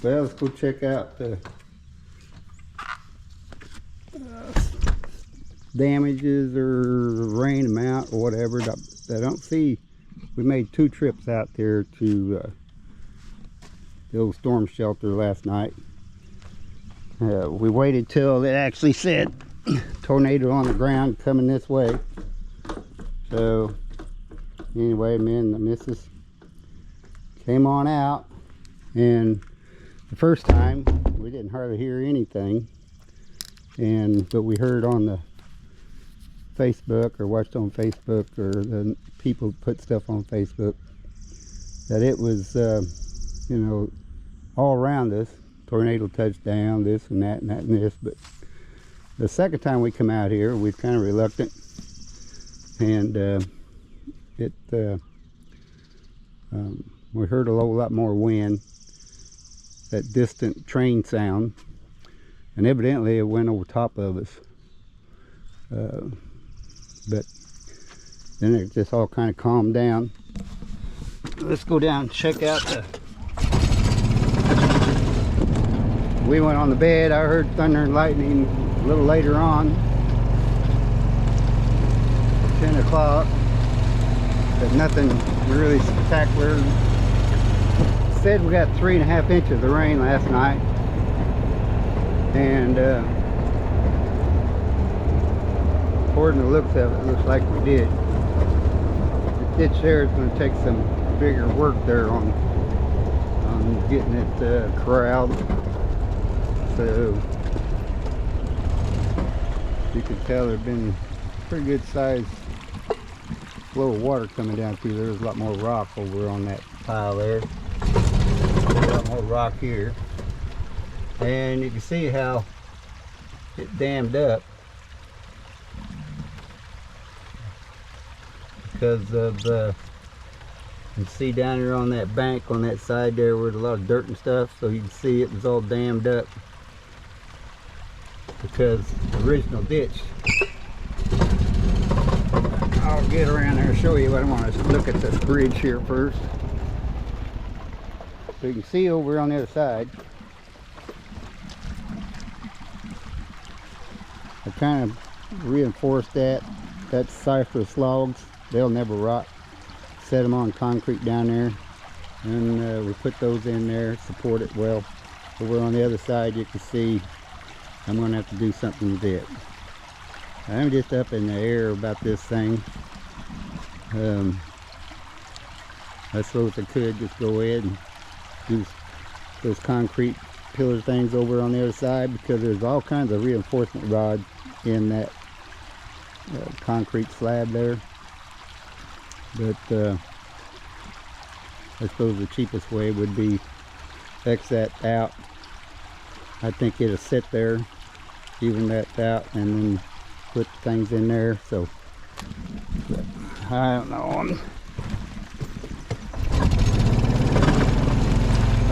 Well, let's go check out the damages or rain amount or whatever. I don't see. We made 2 trips out there to the old storm shelter last night. We waited till it actually said tornado on the ground coming this way. So anyway, me and the missus came on out, and the first time we didn't hardly hear anything, but we heard on the Facebook, or watched on Facebook, or the people put stuff on Facebook, that it was you know, all around us, tornado touchdown, this and that and that and this. But the second time we come out here, we're kind of reluctant, and we heard a whole lot more wind, that distant train sound, and evidently it went over top of us. But then it just all kind of calmed down. Let's go down and check out the... We went on the bed. I heard thunder and lightning a little later on, 10 o'clock, but nothing really spectacular. Said we got 3.5 inches of rain last night, and according to the looks of it, looks like we did. The ditch there is going to take some bigger work there on getting it corralled. So you can tell there's been pretty good sized flow of water coming down through there. There's a lot more rock over on that pile there. A lot more rock here, and you can see how it dammed up because of you can see down here on that bank on that side there where there's a lot of dirt and stuff, so you can see it was all dammed up because the original ditch. I'll get around there and show you what I want to look at this bridge here first. So you can see over on the other side, I kind of reinforced that. That's cypress logs. They'll never rot. Set them on concrete down there, and we put those in there, support it well. Over on the other side, you can see I'm going to have to do something with it. I'm just up in the air about this thing. I suppose I could just go ahead and do those concrete pillar things over on the other side, because there's all kinds of reinforcement rod in that concrete slab there. But I suppose the cheapest way would be X that out. I think it'll sit there, even that out, and then put things in there. So I don't know.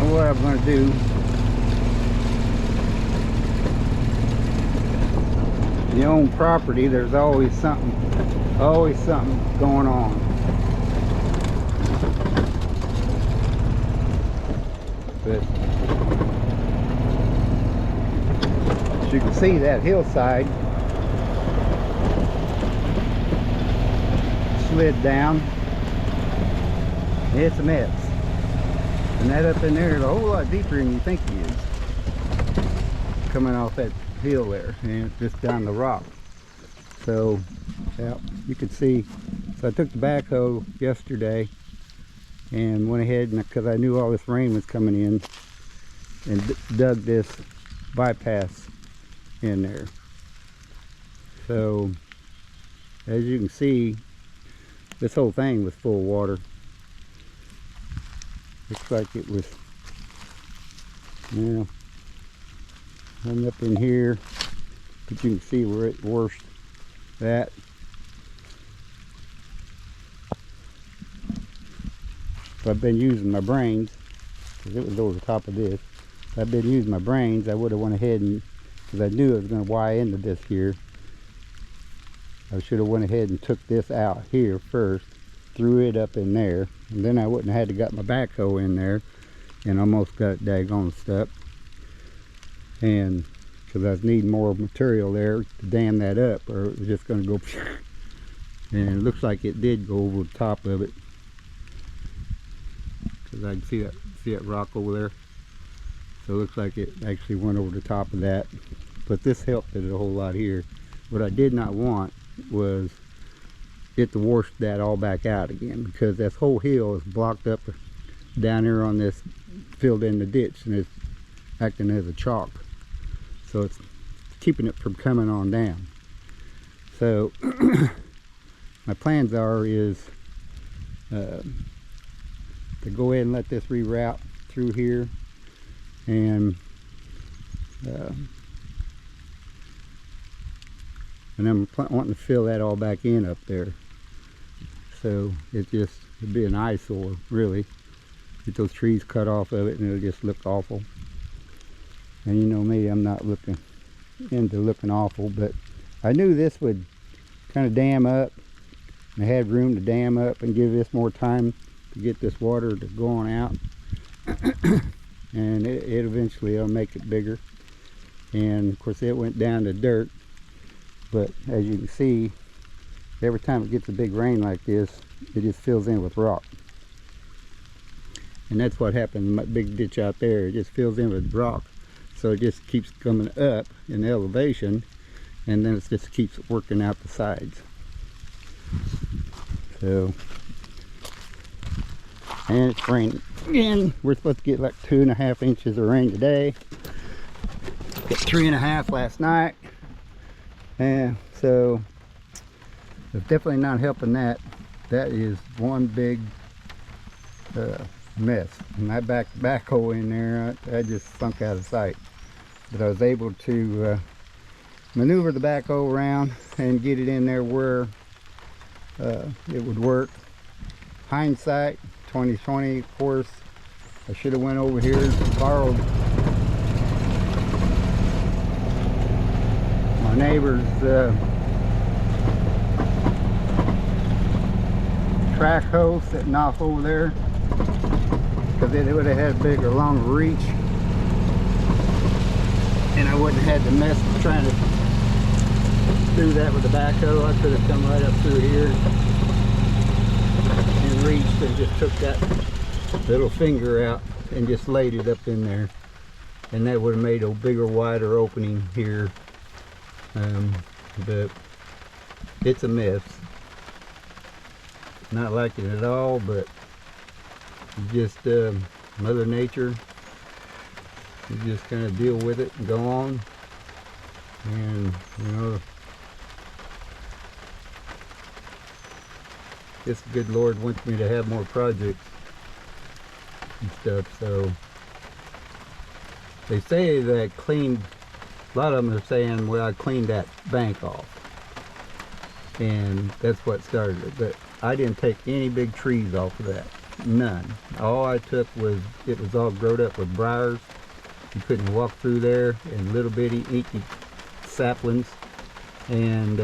What I'm going to do, you own property, there's always something going on. But as you can see, that hillside slid down. It's a mess. And that up in there is a whole lot deeper than you think it is. Coming off that hill there, and it's just down the rock. So, yeah, you can see. So I took the backhoe yesterday and went ahead, and because I knew all this rain was coming in, and dug this bypass in there. So, as you can see, this whole thing was full of water. Looks like it was, yeah, I'm up in here, but you can see where it washed that. So I've been using my brains, because it was over the top of this. If I've been using my brains, I would have went ahead and, because I knew it was going to wire into this here, I should have went ahead and took this out here first, threw it up in there, and then I wouldn't have had to got my backhoe in there and almost got it daggone stuck. And because I was needing more material there to dam that up, or it was just going to go. And it looks like it did go over the top of it, because I can see that rock over there. So it looks like it actually went over the top of that. But this helped it a whole lot here. What I did not want was it to wash that all back out again, because this whole hill is blocked up down here on this, filled in the ditch, and it's acting as a chalk. So it's keeping it from coming on down. So my plans is to go ahead and let this reroute through here, and I'm wanting to fill that all back in up there. So it'd be an eyesore, really. Get those trees cut off of it and it'll just look awful. And you know me, I'm not into looking awful, but I knew this would kind of dam up. I had room to dam up and give this more time to get this water to go on out. And it eventually will make it bigger. And of course it went down to dirt, but as you can see, every time it gets a big rain like this, it just fills in with rock. And that's what happened in my big ditch out there. It just fills in with rock. So it just keeps coming up in elevation, and then it just keeps working out the sides. So, and it's raining again. We're supposed to get like 2.5 inches of rain today. Got 3.5 last night. And so it's definitely not helping that. That is one big mess. And that backhoe in there, I just sunk out of sight. But I was able to maneuver the backhoe around and get it in there where it would work. Hindsight, 2020, of course, I should have went over here and borrowed my neighbor's track hoe sitting off over there, because it would have had a bigger, longer reach, and I wouldn't have had to mess with trying to do that with the backhoe. I could have come right up through here and reached and just took that little finger out and just laid it up in there, and that would have made a bigger, wider opening here. But it's a mess. Not liking it at all, but just Mother Nature. You just kind of deal with it and go on. And you know, this good Lord wants me to have more projects and stuff. So they say that I cleaned, a lot of them are saying, well, I cleaned that bank off, and that's what started it. But I didn't take any big trees off of that, none. All I took was, it was all growed up with briars. You couldn't walk through there, and little bitty inky saplings, and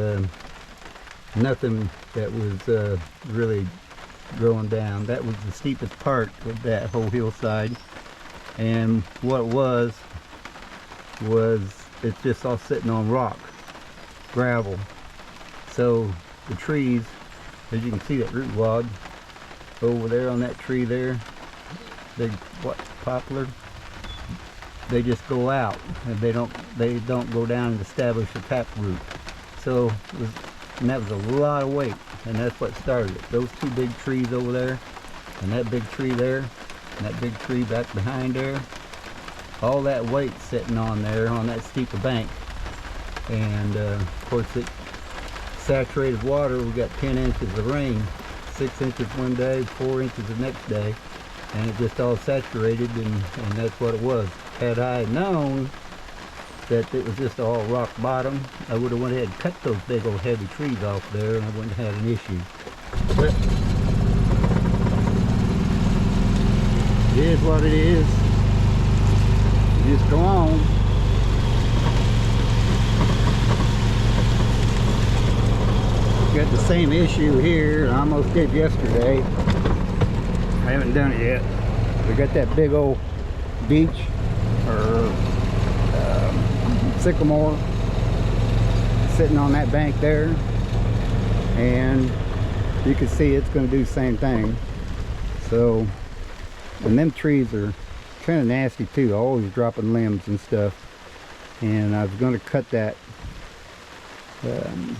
nothing that was really growing down. That was the steepest part of that whole hillside, and what it was it's just all sitting on rock, gravel. So the trees, as you can see, that root wad over there on that tree there, big poplar, they just go out, and they don't go down and establish a tap root. So and that was a lot of weight, and that's what started it. Those two big trees over there, and that big tree there, and that big tree back behind there, all that weight sitting on there on that steep bank. And of course, it saturated water. We got 10 inches of rain, 6 inches one day, 4 inches the next day, and it just all saturated, and that's what it was. Had I known that it was just all rock bottom, I would have went ahead and cut those big old heavy trees off there, and I wouldn't have had an issue. But it is what it is. You just go on. Got the same issue here I almost did yesterday. I haven't done it yet. We got that big old beech or sycamore sitting on that bank there, and you can see it's going to do the same thing. So, and them trees are kind of nasty too, always dropping limbs and stuff. And I was going to cut that,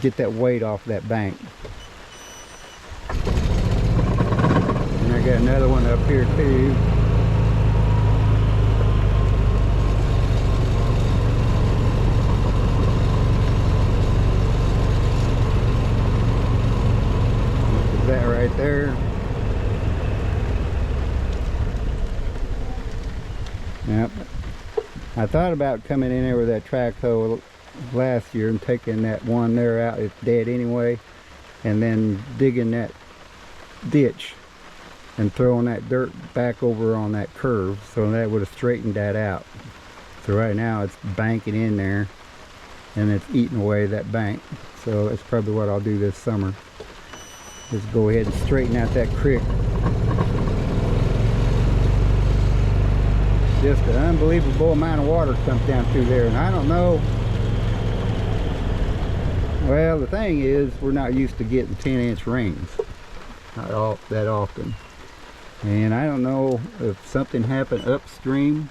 get that weight off that bank. And I got another one up here too. That right there. Yep. I thought about coming in there with that track hoe last year and taking that one there out. It's dead anyway, and then digging that ditch and throwing that dirt back over on that curve, so that would have straightened that out. So right now it's banking in there and it's eating away that bank. So that's probably what I'll do this summer. Just go ahead and straighten out that creek. Just an unbelievable amount of water comes down through there, and I don't know. Well, the thing is, we're not used to getting 10-inch rains, not all that often, and I don't know if something happened upstream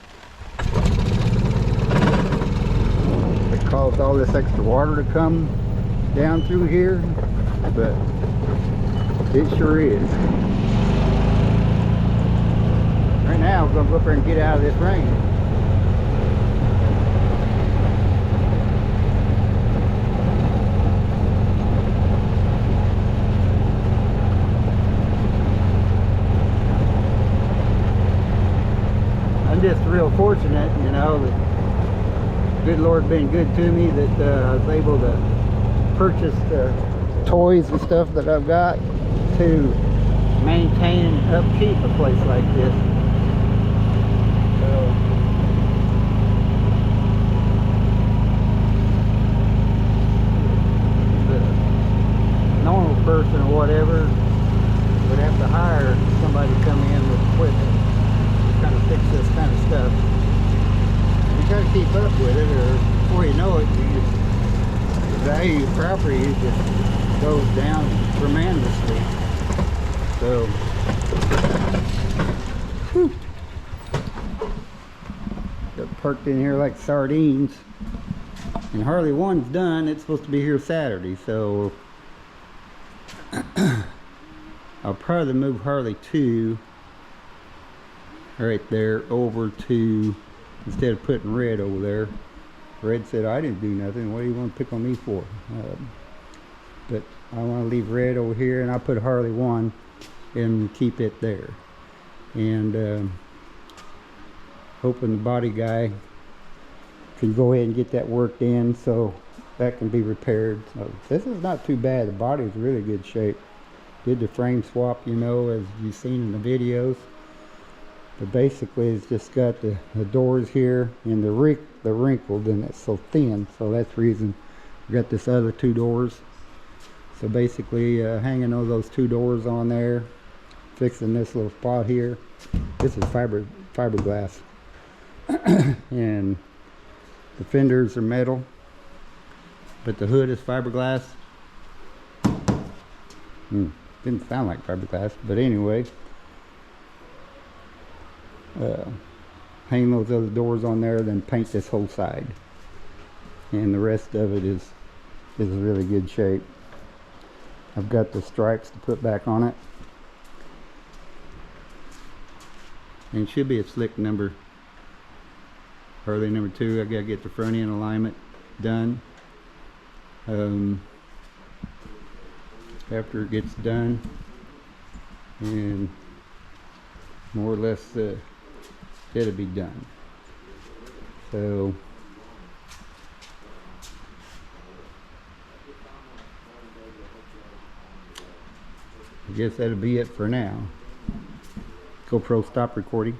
that caused all this extra water to come down through here, but it sure is. Right now, we're going to go up there and get out of this rain. I'm just real fortunate, you know, that good Lord been good to me, that I was able to purchase the toys and stuff that I've got to maintain and upkeep a place like this. So, the normal person or whatever would have to hire somebody to come in with equipment to kind of fix this kind of stuff. You try to keep up with it, or before you know it, the value of your property just goes down tremendously. So, whew. Got parked in here like sardines, and Harley 1's done. It's supposed to be here Saturday, so I'll probably move Harley 2 right there over to, instead of putting Red over there. Red said, I didn't do nothing. What do you want to pick on me for? But I want to leave Red over here, and I'll put Harley 1 and keep it there. And hoping the body guy can go ahead and get that worked in so that can be repaired. So this is not too bad. The body is really good shape. Did the frame swap, you know, as you've seen in the videos. But basically it's just got the doors here, and the wrinkled, and it's so thin, so that's the reason we got this other 2 doors. So basically hanging those 2 doors on there, fixing this little spot here. This is fiberglass. And the fenders are metal, but the hood is fiberglass. Didn't sound like fiberglass, but anyway, hang those other doors on there, then paint this whole side, and the rest of it is really good shape. I've got the stripes to put back on it, and it should be a slick number, Harley number 2. I gotta get the front end alignment done. After it gets done, and more or less it'll be done. So I guess that'll be it for now. GoPro, stop recording.